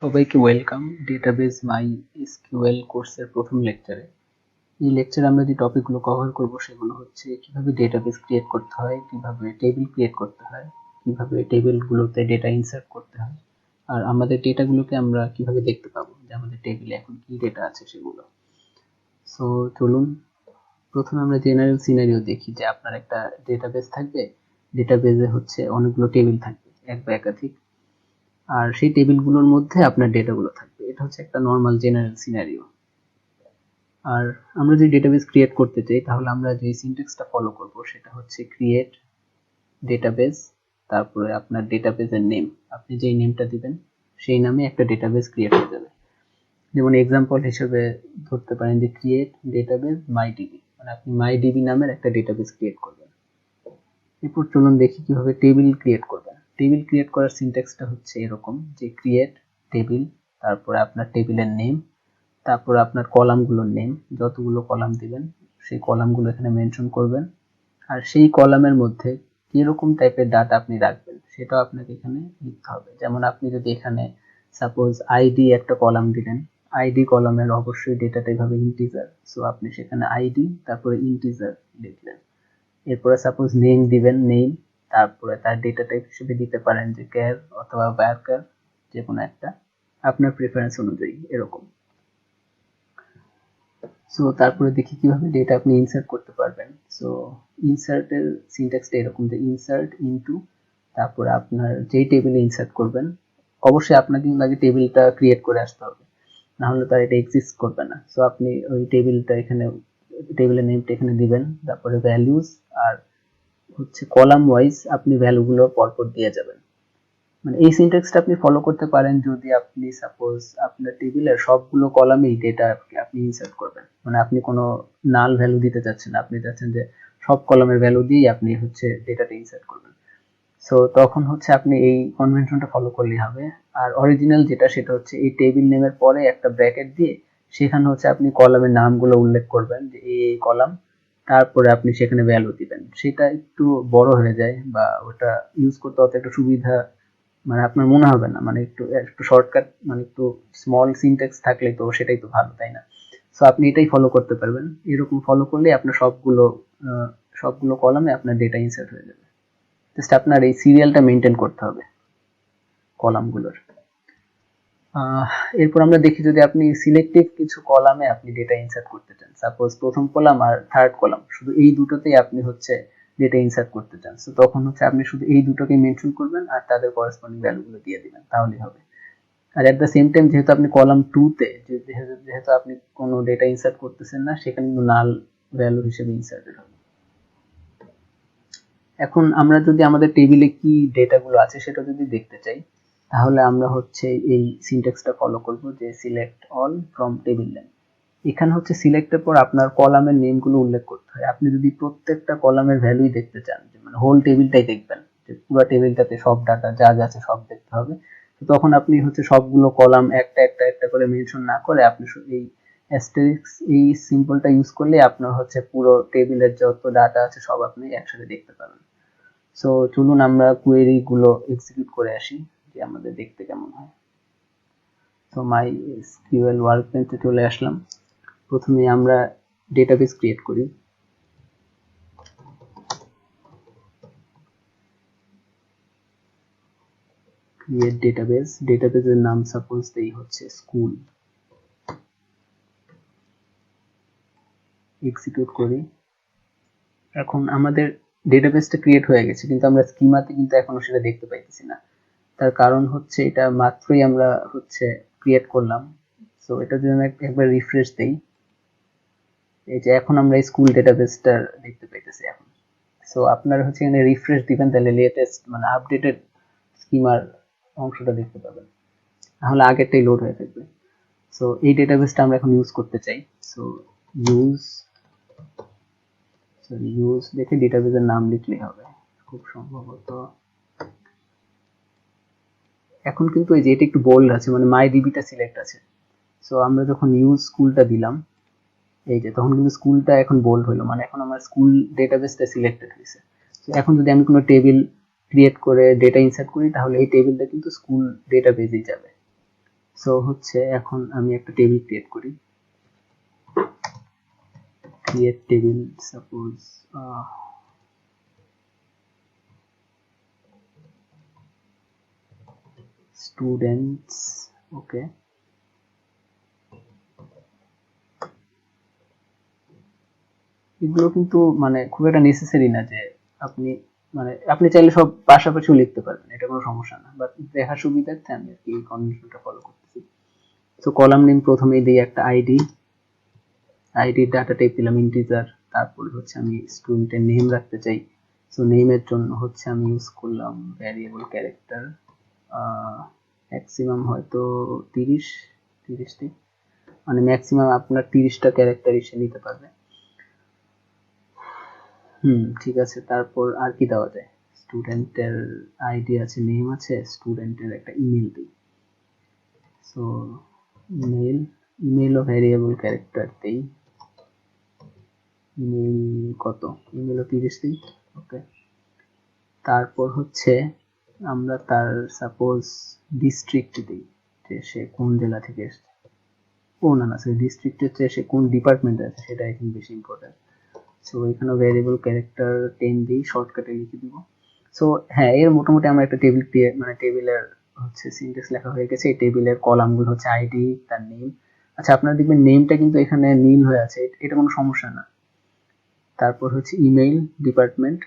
সবাইকে welcome database MySQL কোর্সের প্রথম লেকচারে। এই লেকচারে আমরা যে টপিকগুলো কভার করব সেগুলো হচ্ছে কিভাবে ডেটাবেস ক্রিয়েট করতে হয়, কিভাবে টেবিল ক্রিয়েট করতে হয়, কিভাবে টেবিলগুলোতে ডেটা ইনসার্ট করতে হয়, আর আমাদের ডেটাগুলোকে আমরা কিভাবে দেখতে পাবো যে আমাদের টেবিলে এখন কি ডেটা আছে সেগুলো। সো চলুন প্রথমে আমরা জেনারেল সিনারিও দেখি যে আপনার একটা ডেটাবেস থাকবে, ডেটাবেসে হচ্ছে অনেকগুলো টেবিল থাকবে এক বা একাধিক, আর সেই টেবিলগুলোর মধ্যে আপনার ডেটাগুলো থাকবে। এটা হচ্ছে একটা নর্মাল জেনারেল সিনারিও। আর আমরা যদি ডেটাবেস ক্রিয়েট করতে চাই তাহলে আমরা যে সিনট্যাক্সটা ফলো করব সেটা হচ্ছে ক্রিয়েট ডেটাবেস, তারপরে আপনার ডেটাবেসের নেম, আপনি যেই নেমটা দিবেন সেই নামে একটা ডেটাবেস ক্রিয়েট হয়ে যাবে। যেমন এক্সাম্পল হিসেবে ধরতে পারেন যে ক্রিয়েট ডেটাবেস মাইডিবি, মানে আপনি মাইডিবি নামের একটা ডেটাবেস ক্রিয়েট করবেন। এরপর চলুন দেখি কিভাবে টেবিল ক্রিয়েট করবেন। টেবিল ক্রিয়েট করার সিনট্যাক্সটা হচ্ছে এরকম যে ক্রিয়েট টেবিল, তারপরে আপনার টেবিলের নেম, তারপরে আপনার কলামগুলোর নেম, যতগুলো কলাম দিবেন সেই কলামগুলো এখানে মেনশন করবেন, আর সেই কলামের মধ্যে কিরকম টাইপের ডাটা আপনি রাখবেন সেটাও আপনাকে এখানে লিখতে হবে। যেমন আপনি যদি এখানে সাপোজ আইডি একটা কলাম দিলেন, আইডি কলামের অবশ্যই ডেটাটা এভাবে ইন্টিজার, সো আপনি সেখানে আইডি তারপরে ইন্টিজার লিখলেন। এরপরে সাপোজ নেম দিবেন, নেম, তারপরে তার ডেটা টাইপ হিসেবে দিতে পারেন যে ক্যার অথবা ভার্কার, যে কোনো একটা আপনার প্রেফারেন্স অনুযায়ী এরকম। সো তারপরে দেখি কিভাবে ডেটা আপনি ইনসার্ট করতে পারবেন। সো ইনসার্টের সিনট্যাক্সটা এরকম যে ইনসার্ট ইনটু, তারপরে আপনার যেই টেবিলে ইনসার্ট করবেন অবশ্যই আপনাকে কিন্তু আগে টেবিলটা ক্রিয়েট করে আসতে হবে, না হলে তার এটা এক্সিস্ট করবে না। সো আপনি ওই টেবিলটা এখানে, টেবিলের নেমটা এখানে দিবেন, তারপরে ভ্যালুস, আর হচ্ছে কলাম ওয়াইজ আপনি ভ্যালুগুলো পরপর দিয়ে যাবেন। মানে এই সিনট্যাক্সটা আপনি ফলো করতে পারেন যদি আপনি সাপোজ আপনার টেবিলের সবগুলো কলামেই ডেটা আপনি ইনসার্ট করবেন, মানে আপনি কোনো নাল ভ্যালু দিতে চাচ্ছেন না, আপনি চাচ্ছেন যে সব কলামের ভ্যালু দিয়েই আপনি হচ্ছে ডেটাটা ইনসার্ট করবেন। সো তখন হচ্ছে আপনি এই কনভেনশনটা ফলো করলেই হবে। আর অরিজিনাল যেটা সেটা হচ্ছে এই টেবিল নেমের পরে একটা ব্র্যাকেট দিয়ে সেখানে হচ্ছে আপনি কলামের নামগুলো উল্লেখ করবেন যে এই কলাম, তারপরে আপনি সেখানে ভ্যালু দিবেন। সেটা একটু বড় হয়ে যায় বা ওটা ইউজ করতে অত একটু সুবিধা মানে আপনার মনে হবে না, মানে একটু একটু শর্টকাট, মানে একটু স্মল সিনট্যাক্স থাকলে তো সেটাই তো ভালো, তাই না? সো আপনি এটাই ফলো করতে পারবেন। এরকম ফলো করলে আপনার সবগুলো কলামে আপনার ডেটা ইনসার্ট হয়ে যাবে। জাস্ট আপনার এই সিরিয়ালটা মেনটেন করতে হবে কলামগুলোর। এরপর আমরা দেখি যদি আপনি সিলেক্টিভ কিছু কলামে আপনি ডেটা ইনসার্ট করতে চান, সাপোজ প্রথম কলাম আর থার্ড কলাম শুধু এই দুটোতেই আপনি হচ্ছে ডেটা ইনসার্ট করতে চান, তো তখন হচ্ছে আপনি শুধু এই দুটোকে মেনশন করবেন আর তাদের করেসপন্ডিং ভ্যালুগুলো দিয়ে দিবেন, তাহলেই হবে। আর এট দ্য সেম টাইম যেহেতু আপনি কলাম 2 তে যেহেতু আপনি কোনো ডেটা ইনসার্ট করতেছেন না, সেখানে কিন্তু নাল ভ্যালু হিসেবে ইনসার্টেড হবে। এখন আমরা যদি আমাদের টেবিলে কি ডেটাগুলো আছে সেটা যদি দেখতে চাই, তাহলে আমরা হচ্ছে এই সিনট্যাক্সটা ফলো করব যে select all from table name. এখানে হচ্ছে সিলেক্টের পর আপনার কলামের নেমগুলো উল্লেখ করতে হয়। আপনি যদি প্রত্যেকটা কলামের ভ্যালুই দেখতে চান, যে মানে হোল টেবিলটাই দেখবেন, যে পুরো টেবিলটাতে সব ডাটা যা যা আছে সব দেখতে হবে, তো তখন আপনি হচ্ছে সবগুলো কলাম একটা একটা একটা করে মেনশন না করে আপনি এই অ্যাস্টেরিস্ক এই সিম্বলটা ইউজ করলে আপনার হচ্ছে পুরো টেবিলের যত ডাটা আছে সব আপনি একসাথে দেখতে পাবেন। সো চলুন আমরা কোয়েরি গুলো এক্সিকিউট করে আসি যে আমাদের দেখতে কেমন হয়। তো MySQL ওয়ার্কবেঞ্চে চলে আসলাম। প্রথমে আমরা ডেটাবেস ক্রিয়েট করি। ক্রিয়েট ডেটাবেস, ডেটাবেসের নাম সাপোজ দেই হচ্ছে স্কুল। এক্সিকিউট করি। এখন আমাদের ডেটাবেসটা ক্রিয়েট হয়ে গেছে, কিন্তু আমরা স্কিমাতে কিন্তু এখনো সেটা দেখতে পাইতেছি না। তার কারণ হচ্ছে এটা মাত্রই আমরা হচ্ছে ক্রিয়েট করলাম। সো এটা যদি আমরা একবার রিফ্রেশ দেই, এই যে এখন আমরা স্কুল ডেটাবেসটা দেখতে পাইতেছি এখন। সো আপনারা হচ্ছে এখানে রিফ্রেশ দিবেন, তাহলে লেটেস্ট মানে আপডেটেড স্কিমার অংশটা দেখতে পাবেন, তাহলে আগেরটাই লোড হয়ে থাকবে। সো এই ডেটাবেসটা আমরা এখন ইউজ করতে চাই। সো ইউজ ইউজ দেখে ডেটাবেসের নাম লিখলেই হবে খুব সম্ভবত। এখন কিন্তু এই যে এটা একটু বোল্ড আছে, মানে মাই ডিবিটা সিলেক্ট আছে। সো আমরা যখন ইউজ স্কুলটা দিলাম, এই যে তখন কিন্তু স্কুলটা এখন বোল্ড হলো, মানে এখন আমার স্কুল ডেটাবেসটা সিলেক্টেড হয়েছে। তো এখন যদি আমি কোনো টেবিল ক্রিয়েট করে ডেটা ইনসার্ট করি তাহলে এই টেবিলটা কিন্তু স্কুল ডেটাবেসেই যাবে। সো হচ্ছে এখন আমি একটা টেবিল ক্রিয়েট করি, ক্রিয়েট টেবিল, সাপোজ স্টুডেন্টস। ওকে, এগুলো কিন্তু মানে খুব একটা নেসেসারি না যে আপনি মানে আপনি চাইলে সব পাশাপাশিও লিখতে পারবেন, এটা কোনো সমস্যা না, বাট দেখার সুবিধার্থে আমি আর কি এই কনভেনশনটা ফলো করতেছি। তো কলাম নেম প্রথমেই দিই একটা আইডি, আইডির ডাটা টাইপ দিলাম ইন্টিজার, তারপরে হচ্ছে আমি স্টুডেন্টের নেম রাখতে চাই, সো নেমের জন্য হচ্ছে আমি ইউজ করলাম ভ্যারিয়েবল ক্যারেক্টার, ম্যাক্সিমাম হয়তো 30 দিই, মানে ম্যাক্সিমাম আপনার 30টা ক্যারেক্টার এসে নিতে পারবে। ঠিক আছে, তারপর আর কি দেওয়া যায়, স্টুডেন্টের আইডি আছে, নেম আছে, স্টুডেন্টের একটা ইমেল দিই, সো ইমেলও ভ্যারিয়েবল ক্যারেক্টার দেই, ইমেল কত, ইমেলও 30 দিই। ওকে, তারপর হচ্ছে আমরা তার সাপোজ ডিস্ট্রিক্ট দিই, যে সে কোন জেলা থেকে এসেছে, ও না না সরি, ডিস্ট্রিক্ট হচ্ছে সে কোন ডিপার্টমেন্টে আছে, সেটা আই থিঙ্ক বেশি ইম্পর্টেন্ট। সো এখানে ভ্যারিয়েবল ক্যারেক্টার 10 দিই, শর্টকাটে লিখে দিব। সো হ্যাঁ, এর মোটামুটি আমার একটা টেবিল ক্রিয়েট, মানে টেবিলের হচ্ছে সিনট্যাক্স লেখা হয়ে গেছে। এই টেবিলের কলামগুলো হচ্ছে আইডি, তার নেম। আচ্ছা, আপনারা দেখবেন নেমটা কিন্তু এখানে নীল হয়ে আছে, এটা কোনো সমস্যা না। তারপর হচ্ছে ইমেইল, ডিপার্টমেন্ট,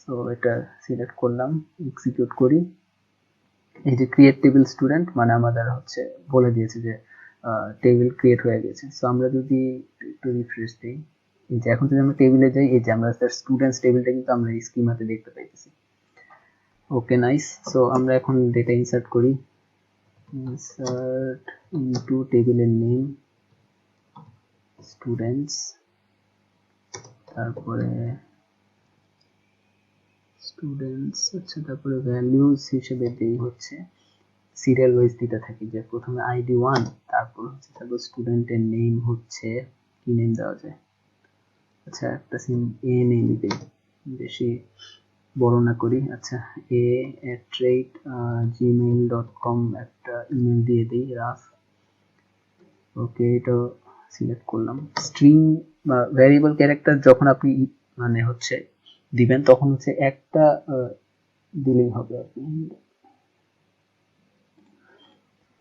সো এটা সিলেক্ট করলাম, এক্সিকিউট করি। এই যে ক্রিয়েট টেবিল স্টুডেন্ট, মানে আমাদের হচ্ছে বলে দিয়েছে যে টেবিল ক্রিয়েট হয়ে গেছে। সো আমরা যদি একটু রিফ্রেশ দিই, এই যে এখন যদি আমরা টেবিলে যাই, এই যে আমরা স্টুডেন্টস টেবিলটা কিন্তু আমরা এই স্কিমাতে দেখতে পাইতেছি। ওকে, নাইস। সো আমরা এখন ডেটা ইনসার্ট করি, ইনসার্ট ইনটু টেবিলের নেম স্টুডেন্টস, তারপরে স্টুডেন্টস, আচ্ছা, তারপরে ভ্যালুজ হিসেবে দেই হচ্ছে সিরিয়াল ওয়াইজ দিতে থাকি, যে প্রথমে আইডি 1, তারপর হচ্ছে তারপর স্টুডেন্টের নেম হচ্ছে কি নেম দেওয়া যায়, আচ্ছা একটা এ নেম দিই, বেশি বড় না করি, আচ্ছা a@gmail.com একটা ইমেল দিয়ে দিই, রাফ। ওকে, এটা সিলেক্ট করলাম। স্ট্রিং বা ভ্যারিয়েবল ক্যারেক্টার যখন আপনি মানে হচ্ছে দিবেন, তখন হচ্ছে একটা দিলেই হবে আর কি।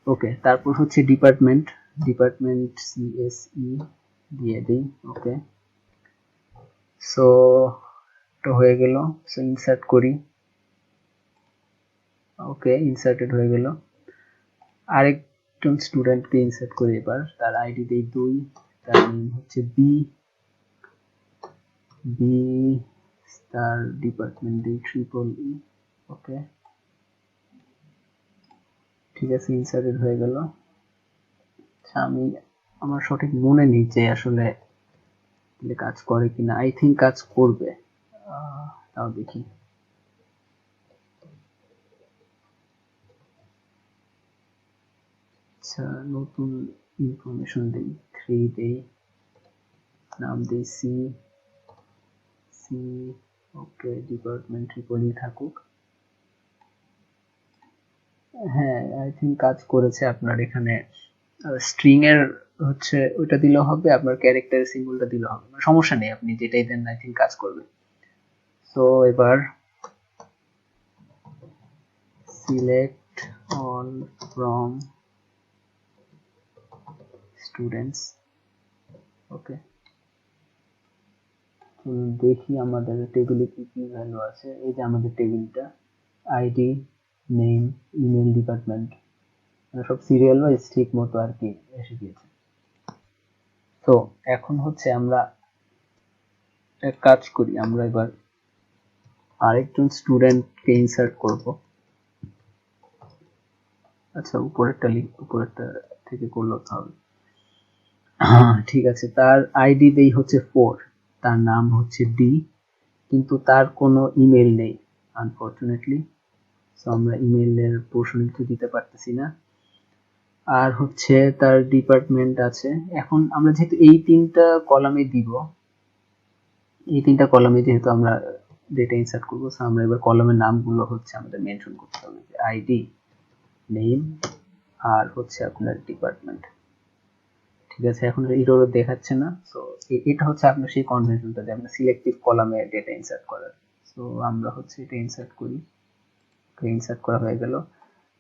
ওকে, তারপর হচ্ছে ডিপার্টমেন্ট, সিএসই দিয়ে দিই। ওকে, সো তো হয়ে গেল। সো ইনসার্ট করি, ওকে ইনসার্টেড হয়ে গেল। আরেকজন স্টুডেন্টকে ইনসার্ট করি, এবার তার আইডি দেই 2, তার নেম হচ্ছে বি, তার ডিপার্টমেন্ট দেই EEE। ওকে, ঠিক আছে, ইনসার্টেড হয়ে গেল। আচ্ছা, আমি আমার সঠিক মনে নেই যে আসলে কাজ করে কিনা, আই থিঙ্ক কাজ করবে, তাও দেখি। আচ্ছা, নতুন ইনফরমেশন দেই, 3 দেই, নাম দেই সি। ওকে, ডিপার্টমেন্ট ট্রিপলি থাকুক। হ্যাঁ, আই থিঙ্ক কাজ করেছে। আপনার এখানে স্ট্রিং এর হচ্ছে ওইটা দিলে হবে, আপনার ক্যারেক্টারের সিম্বলটা দিলে হবে, সমস্যা নেই, আপনি যেটাই দেন আই থিঙ্ক কাজ করবে। সো এবার সিলেক্ট অল ফ্রম স্টুডেন্টস। ওকে, দেখি আমাদের টেবিলে কি কি ভ্যালু আছে। এই যে আমাদের টেবিলটা, আইডি, নেম, ইমেল, ডিপার্টমেন্ট, সব সিরিয়াল ওয়াইজ ঠিক মতো আর কি এসে গিয়েছে। তো এখন হচ্ছে আমরা এক কাজ করি, আমরা এবার আরেকজন স্টুডেন্টকে ইনসার্ট করব। আচ্ছা, উপরেরটা থেকে করলে হবে। হ্যাঁ, ঠিক আছে, তার আইডি দেই হচ্ছে 4, তার নাম হচ্ছে ডি, কিন্তু তার কোনো ইমেল নেই আনফরচুনেটলি, সো আমরা ইমেলের পোর্শন কিছু দিতে পারতেছি না। আর হচ্ছে তার ডিপার্টমেন্ট আছে। এখন আমরা যেহেতু এই 3টা কলামে দিব, এই 3টা কলামে যেহেতু আমরা ডেটা ইনসার্ট করবো, আমরা এবার কলামের নামগুলো হচ্ছে আমাদের মেনশন করতে হবে, আইডি, নেম, আর হচ্ছে আপনার ডিপার্টমেন্ট। ঠিক আছে, এখন এরর দেখাচ্ছে না। সো এটা হচ্ছে আপনার সেই কনভেনশনটা যে আমরা সিলেক্টিভ কলামে ডেটা ইনসার্ট করার। সো আমরা হচ্ছে এটা ইনসার্ট করি, ইনসার্ট করা হয়ে গেল।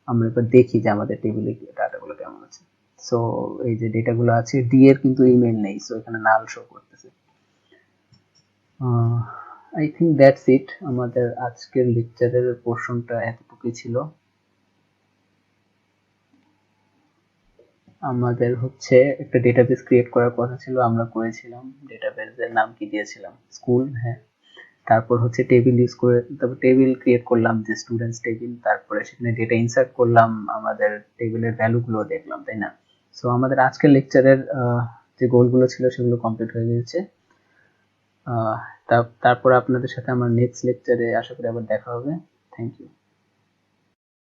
আমরা এবার দেখি যে আমাদের টেবিলে ডাটাগুলো কেমন আছে। সো এই যে ডেটাগুলো আছে, ডি এর কিন্তু ইমেল নেই, সো এখানে নাল শো করতেছে। I think that's it. আমাদের আজকের লেকচারের পোর্শনটা এতটুকুই ছিল। আমাদের হচ্ছে একটা ডেটাবেস ক্রিয়েট করার কথা ছিল, আমরা করেছিলাম। ডেটাবেসের নাম কি দিয়েছিলাম? স্কুল। হ্যাঁ, তারপর হচ্ছে টেবিল ইউজ করে, তারপর টেবিল ক্রিয়েট করলাম যে স্টুডেন্টস টেবিল, তারপরে সেখানে ডেটা ইনসার্ট করলাম, আমাদের টেবিলের ভ্যালুগুলো দেখলাম, তাই না? সো আমাদের আজকের লেকচারের যে গোলগুলো ছিল সেগুলো কমপ্লিট হয়ে গেছে। তারপর আপনাদের সাথে আমার নেক্সট লেকচারে আশা করি আবার দেখা হবে। Thank you.